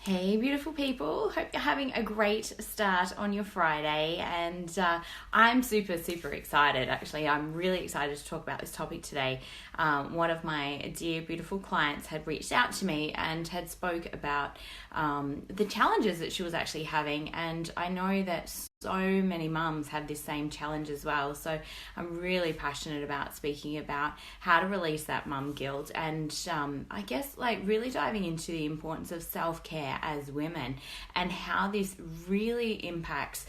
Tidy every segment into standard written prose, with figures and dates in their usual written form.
Hey, beautiful people. Hope you're having a great start on your Friday. And I'm super, super excited. Actually, I'm really excited to talk about this topic today. One of my dear, beautiful clients had reached out to me and had spoke about the challenges that she was actually having. And I know that so many mums have this same challenge as well. So I'm really passionate about speaking about how to release that mum guilt and I guess like really diving into the importance of self-care as women and how this really impacts,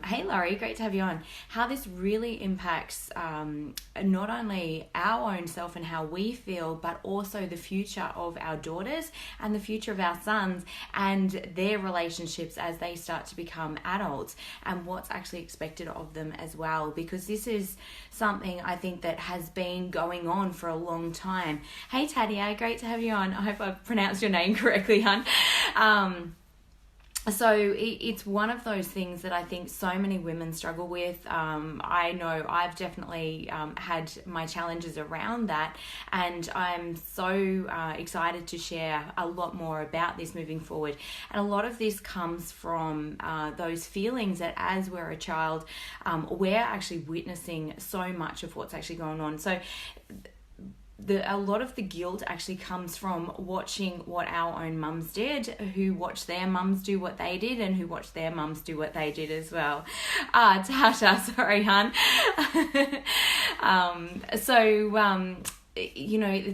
hey Laurie, great to have you on, how this really impacts not only our own self and how we feel, but also the future of our daughters and the future of our sons and their relationships as they start to become adults, and what's actually expected of them as well, because this is something I think that has been going on for a long time. Hey Tadia, great to have you on. I hope I've pronounced your name correctly, hun. So it's one of those things that I think so many women struggle with. I know I've definitely had my challenges around that, and I'm so excited to share a lot more about this moving forward. And a lot of this comes from those feelings that as we're a child, we're actually witnessing so much of what's actually going on. So a lot of the guilt actually comes from watching what our own mums did, who watched their mums do what they did, and who watched their mums do what they did as well. Tasha, sorry, hun.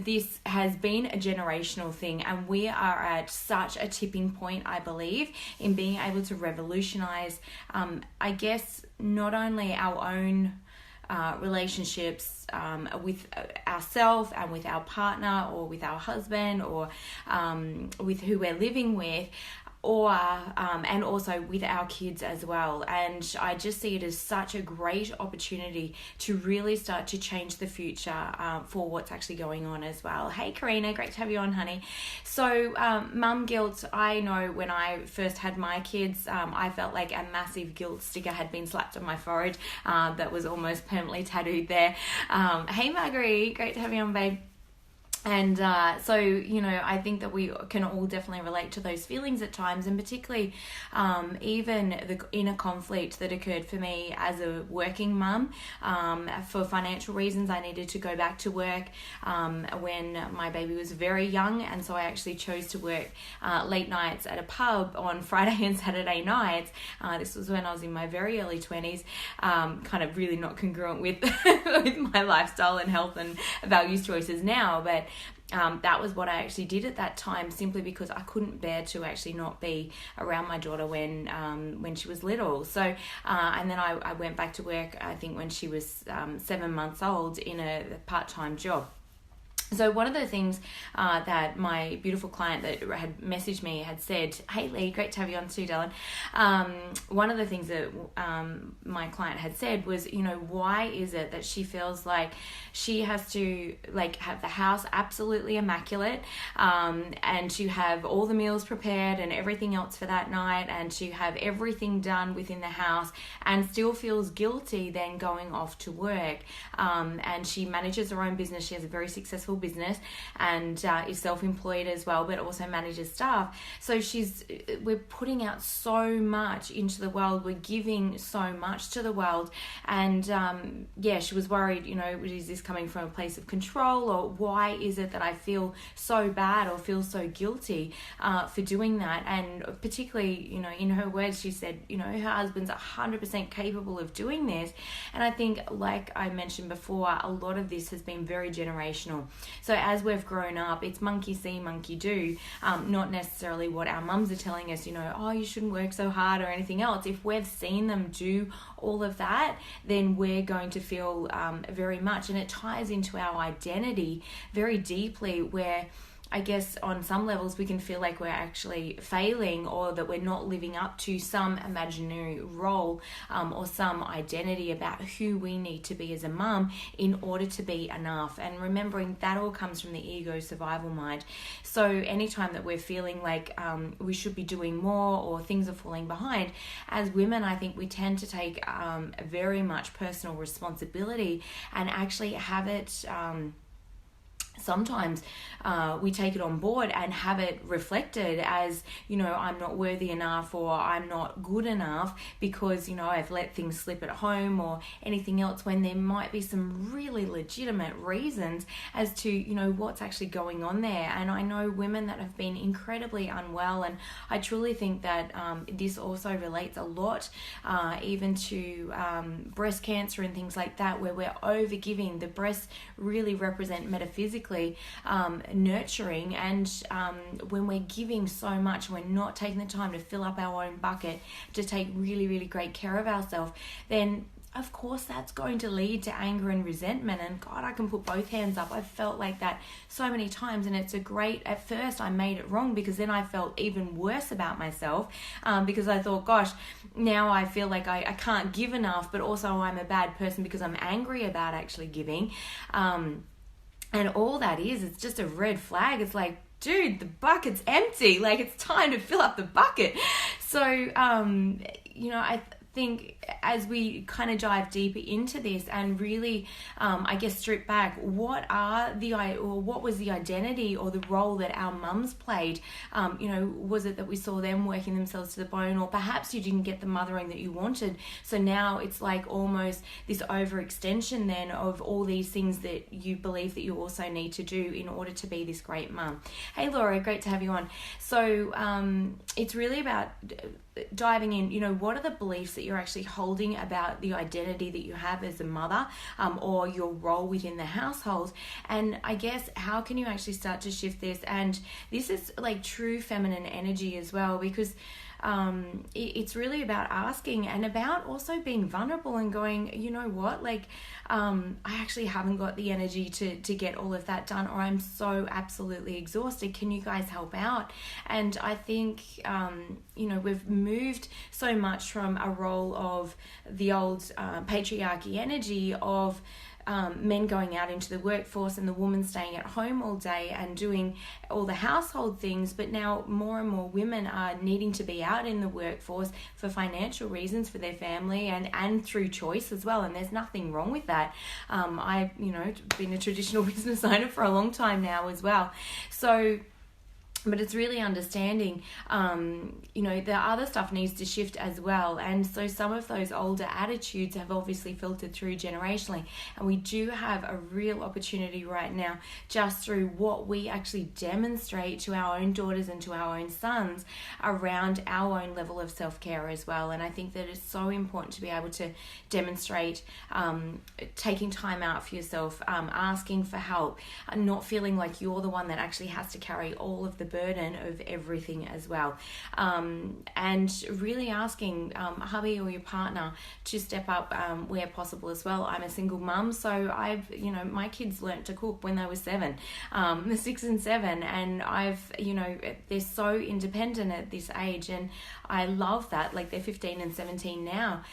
This has been a generational thing, and we are at such a tipping point, I believe, in being able to revolutionize, I guess, not only our own relationships with ourselves and with our partner or with our husband or with who we're living with, or and also with our kids as well. And I just see it as such a great opportunity to really start to change the future for what's actually going on as well. Hey Karina, great to have you on, honey. So mum guilt, I know when I first had my kids, I felt like a massive guilt sticker had been slapped on my forehead that was almost permanently tattooed there. Hey Marguerite, great to have you on, babe. And I think that we can all definitely relate to those feelings at times, and particularly even the inner conflict that occurred for me as a working mum. For financial reasons, I needed to go back to work when my baby was very young, and so I actually chose to work late nights at a pub on Friday and Saturday nights. This was when I was in my very early 20s, kind of really not congruent with, with my lifestyle and health and values choices now, but that was what I actually did at that time, simply because I couldn't bear to actually not be around my daughter when she was little. So and then I went back to work, I think when she was 7 months old, in a part-time job. So one of the things that my beautiful client that had messaged me had said, hey Lee, great to have you on too, darling. One of the things that my client had said was, why is it that she feels like she has to have the house absolutely immaculate, and to have all the meals prepared and everything else for that night, and to have everything done within the house, and still feels guilty then going off to work. And she manages her own business. She has a very successful business and is self-employed as well, but also manages staff. So we're putting out so much into the world, we're giving so much to the world, and she was worried, is this coming from a place of control, or why is it that I feel so bad or feel so guilty for doing that? And particularly, in her words, she said, her husband's 100% capable of doing this. And I think, like I mentioned before, a lot of this has been very generational. So as we've grown up, it's monkey see, monkey do, not necessarily what our mums are telling us, oh, you shouldn't work so hard or anything else. If we've seen them do all of that, then we're going to feel very much, and it ties into our identity very deeply, where I guess on some levels we can feel like we're actually failing, or that we're not living up to some imaginary role or some identity about who we need to be as a mum in order to be enough. And remembering that all comes from the ego survival mind. So anytime that we're feeling like we should be doing more or things are falling behind, as women, I think we tend to take very much personal responsibility and actually have it sometimes we take it on board and have it reflected as, I'm not worthy enough, or I'm not good enough because, I've let things slip at home or anything else, when there might be some really legitimate reasons as to, what's actually going on there. And I know women that have been incredibly unwell, and I truly think that this also relates a lot even to breast cancer and things like that, where we're overgiving. The breasts really represent metaphysically nurturing, and when we're giving so much, we're not taking the time to fill up our own bucket to take really, really great care of ourselves, then of course that's going to lead to anger and resentment. And God, I can put both hands up. I've felt like that so many times, and at first I made it wrong, because then I felt even worse about myself, because I thought, gosh, now I feel like I can't give enough, but also I'm a bad person because I'm angry about actually giving. And all that is, it's just a red flag. It's like, dude, the bucket's empty. Like, it's time to fill up the bucket. So, I think as we kind of dive deeper into this and really, strip back, what was the identity or the role that our mums played? Was it that we saw them working themselves to the bone, or perhaps you didn't get the mothering that you wanted? So now it's like almost this overextension then of all these things that you believe that you also need to do in order to be this great mum. Hey, Laura, great to have you on. So it's really about diving in, what are the beliefs that you're actually holding about the identity that you have as a mother, or your role within the household? And I guess, how can you actually start to shift this? And this is like true feminine energy as well, because it's really about asking, and about also being vulnerable and going, you know what, I actually haven't got the energy to get all of that done, or I'm so absolutely exhausted. Can you guys help out? And I think, we've moved so much from a role of the old patriarchy energy of men going out into the workforce and the woman staying at home all day and doing all the household things. But now more and more women are needing to be out in the workforce for financial reasons for their family, and through choice as well. And there's nothing wrong with that. I've been a traditional business owner for a long time now as well. So, but it's really understanding, the other stuff needs to shift as well. And so some of those older attitudes have obviously filtered through generationally. And we do have a real opportunity right now, just through what we actually demonstrate to our own daughters and to our own sons around our own level of self-care as well. And I think that it's so important to be able to demonstrate taking time out for yourself, asking for help, not feeling like you're the one that actually has to carry all of the burden of everything as well, and really asking hubby or your partner to step up where possible as well. I'm a single mum, so I've my kids learnt to cook when they were 7, 6 and 7, and I've they're so independent at this age, and I love that. Like, they're 15 and 17 now,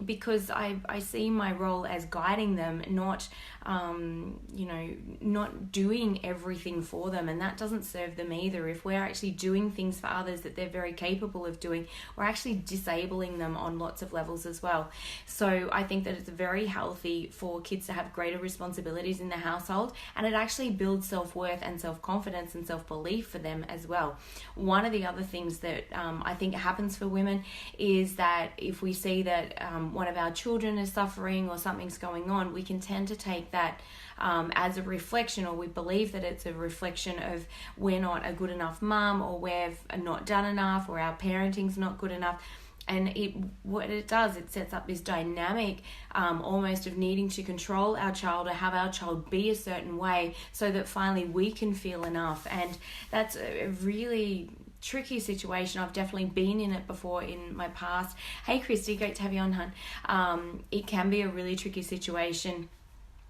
because I see my role as guiding them, not not doing everything for them, and that doesn't serve them either. If we're actually doing things for others that they're very capable of doing, we're actually disabling them on lots of levels as well. So I think that it's very healthy for kids to have greater responsibilities in the household, and it actually builds self-worth and self-confidence and self-belief for them as well. One of the other things that I think happens for women is that if we see that one of our children is suffering or something's going on, we can tend to take that as a reflection, or we believe that it's a reflection of we're not a good enough mum, or we've not done enough, or our parenting's not good enough. And what it does, it sets up this dynamic almost of needing to control our child or have our child be a certain way so that finally we can feel enough. And that's a really tricky situation. I've definitely been in it before in my past. Hey Christy, great to have you on, hun. It can be a really tricky situation.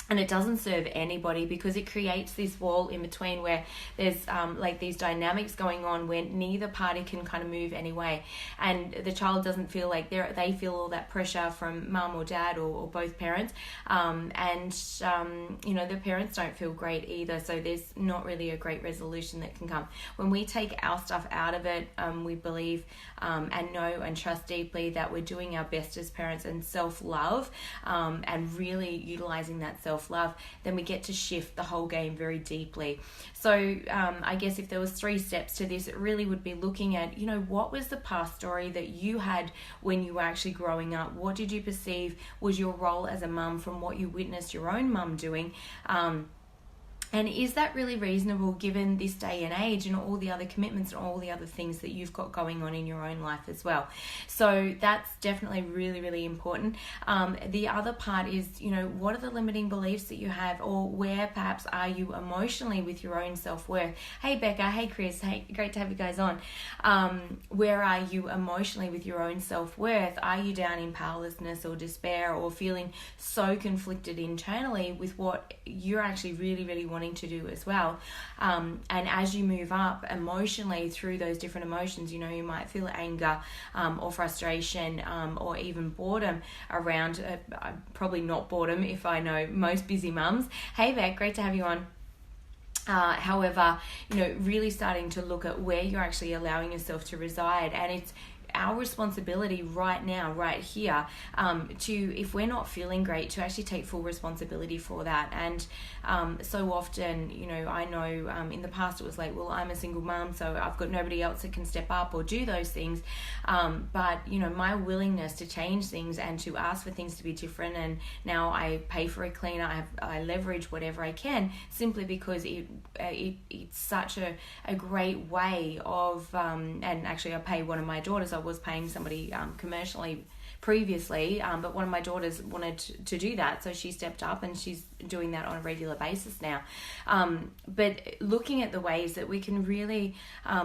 And it doesn't serve anybody, because it creates this wall in between where there's these dynamics going on where neither party can kind of move anyway. And the child doesn't feel like they feel all that pressure from mum or dad or both parents. The parents don't feel great either. So there's not really a great resolution that can come. When we take our stuff out of it, we believe and know and trust deeply that we're doing our best as parents, and self-love, and really utilizing that self self-love, then we get to shift the whole game very deeply. So I guess if there was 3 steps to this, it really would be looking at, what was the past story that you had when you were actually growing up? What did you perceive was your role as a mum from what you witnessed your own mum doing? And is that really reasonable given this day and age and all the other commitments and all the other things that you've got going on in your own life as well? So that's definitely really, really important. The other part is, what are the limiting beliefs that you have, or where perhaps are you emotionally with your own self-worth? Hey, Becca. Hey, Chris. Hey, great to have you guys on. Where are you emotionally with your own self-worth? Are you down in powerlessness or despair, or feeling so conflicted internally with what you're actually really, really wanting to do as well? And as you move up emotionally through those different emotions, you might feel anger or frustration or even boredom around, probably not boredom if I know most busy mums. Hey Beck, great to have you on. However, really starting to look at where you're actually allowing yourself to reside, and it's our responsibility right now, right here, to, if we're not feeling great, to actually take full responsibility for that. And so often, I know in the past it was like, well, I'm a single mom, so I've got nobody else that can step up or do those things. But my willingness to change things and to ask for things to be different, and now I pay for a cleaner, I leverage whatever I can, simply because it's such a great way of, and actually I pay one of my daughters. I was paying somebody commercially previously, but one of my daughters wanted to do that, so she stepped up and she's doing that on a regular basis now. But looking at the ways that we can really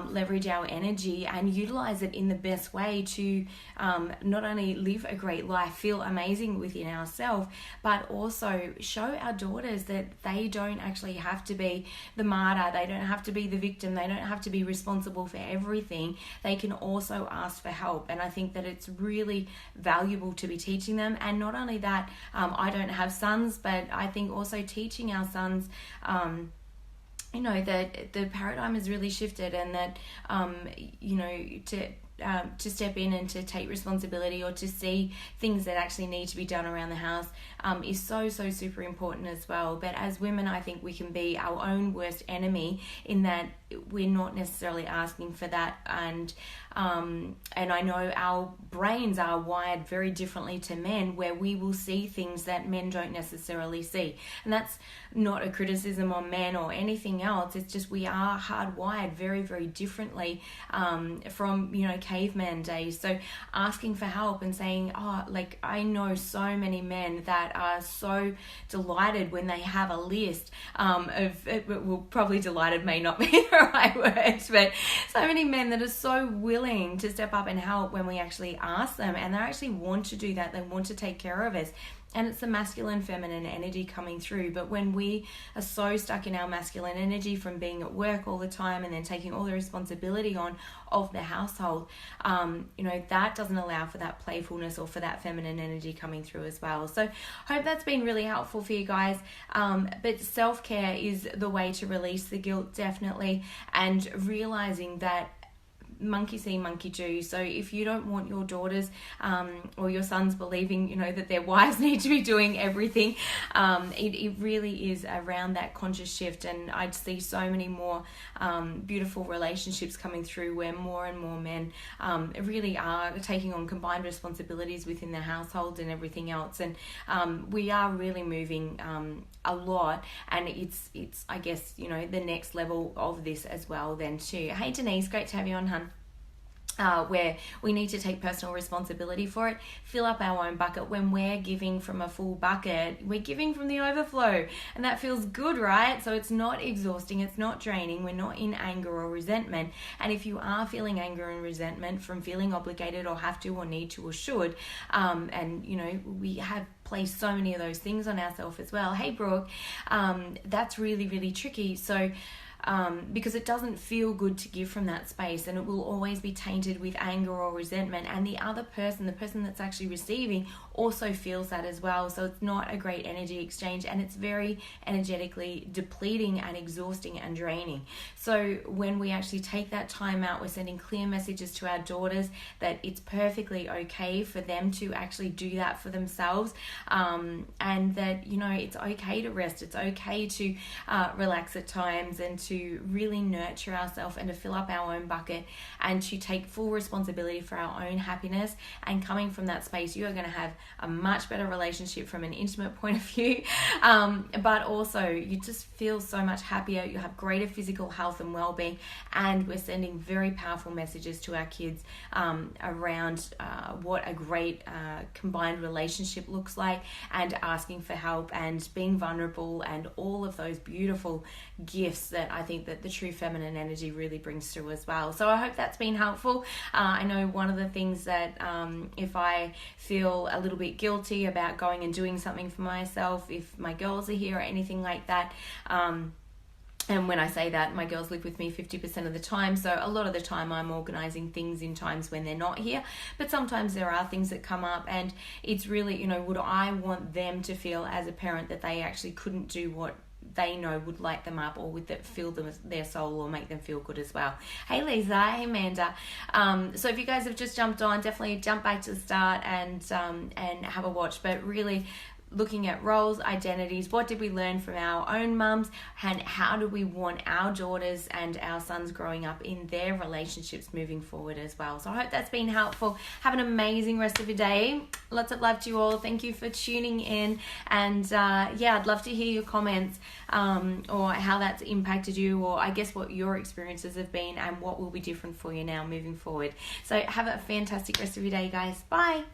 leverage our energy and utilize it in the best way to not only live a great life, feel amazing within ourselves, but also show our daughters that they don't actually have to be the martyr, they don't have to be the victim, they don't have to be responsible for everything. They can also ask for help, and I think that it's really valuable to be teaching them. And not only that, I don't have sons, but I think also teaching our sons that the paradigm has really shifted, and that to step in and to take responsibility, or to see things that actually need to be done around the house is so super important as well. But as women, I think we can be our own worst enemy, in that we're not necessarily asking for that. And I know our brains are wired very differently to men, where we will see things that men don't necessarily see. And that's not a criticism on men or anything else. It's just we are hardwired very, very differently from, caveman days. So asking for help and saying, I know so many men that are so delighted when they have a list probably delighted may not be the right words, but so many men that are so willing to step up and help when we actually ask them, and they actually want to do that. They want to take care of us. And it's the masculine, feminine energy coming through. But when we are so stuck in our masculine energy from being at work all the time and then taking all the responsibility on of the household, that doesn't allow for that playfulness or for that feminine energy coming through as well. So hope that's been really helpful for you guys. But self-care is the way to release the guilt, definitely, and realizing that monkey see, monkey do. So if you don't want your daughters or your sons believing, that their wives need to be doing everything, it really is around that conscious shift. And I'd see so many more beautiful relationships coming through, where more and more men really are taking on combined responsibilities within their household and everything else. And we are really moving a lot, and it's I guess, the next level of this as well then too. Hey Denise, great to have you on, hun. Where we need to take personal responsibility for it, fill up our own bucket. When we're giving from a full bucket, we're giving from the overflow, and that feels good, right? So it's not exhausting, it's not draining, we're not in anger or resentment. And if you are feeling anger and resentment from feeling obligated or have to or need to or should, and we have placed so many of those things on ourselves as well. Hey Brooke, that's really, really tricky. So because it doesn't feel good to give from that space, and it will always be tainted with anger or resentment, and the other person, the person that's actually receiving, also feels that as well. So it's not a great energy exchange, and it's very energetically depleting and exhausting and draining. So when we actually take that time out, we're sending clear messages to our daughters that it's perfectly okay for them to actually do that for themselves, and that, you know, it's okay to rest, it's okay to relax at times, and to really nurture ourselves, and to fill up our own bucket, and to take full responsibility for our own happiness. And coming from that space, you are going to have a much better relationship from an intimate point of view, but also you just feel so much happier, you have greater physical health and well-being, and we're sending very powerful messages to our kids around what a great combined relationship looks like, and asking for help, and being vulnerable, and all of those beautiful gifts that I think that the true feminine energy really brings through as well. So I hope that's been helpful. I know one of the things that if I feel a little bit guilty about going and doing something for myself, if my girls are here or anything like that, and when I say that, my girls live with me 50% of the time, so a lot of the time I'm organising things in times when they're not here, but sometimes there are things that come up, and it's really, you know, would I want them to feel as a parent that they actually couldn't do what they know would light them up, or would that fill them, their soul, or make them feel good as well. Hey Lisa, hey Amanda. So if you guys have just jumped on, definitely jump back to the start and have a watch. But really, looking at roles, identities, what did we learn from our own mums, and how do we want our daughters and our sons growing up in their relationships moving forward as well. So I hope that's been helpful. Have an amazing rest of your day. Lots of love to you all. Thank you for tuning in, and I'd love to hear your comments or how that's impacted you, or I guess what your experiences have been and what will be different for you now moving forward. So have a fantastic rest of your day, guys. Bye.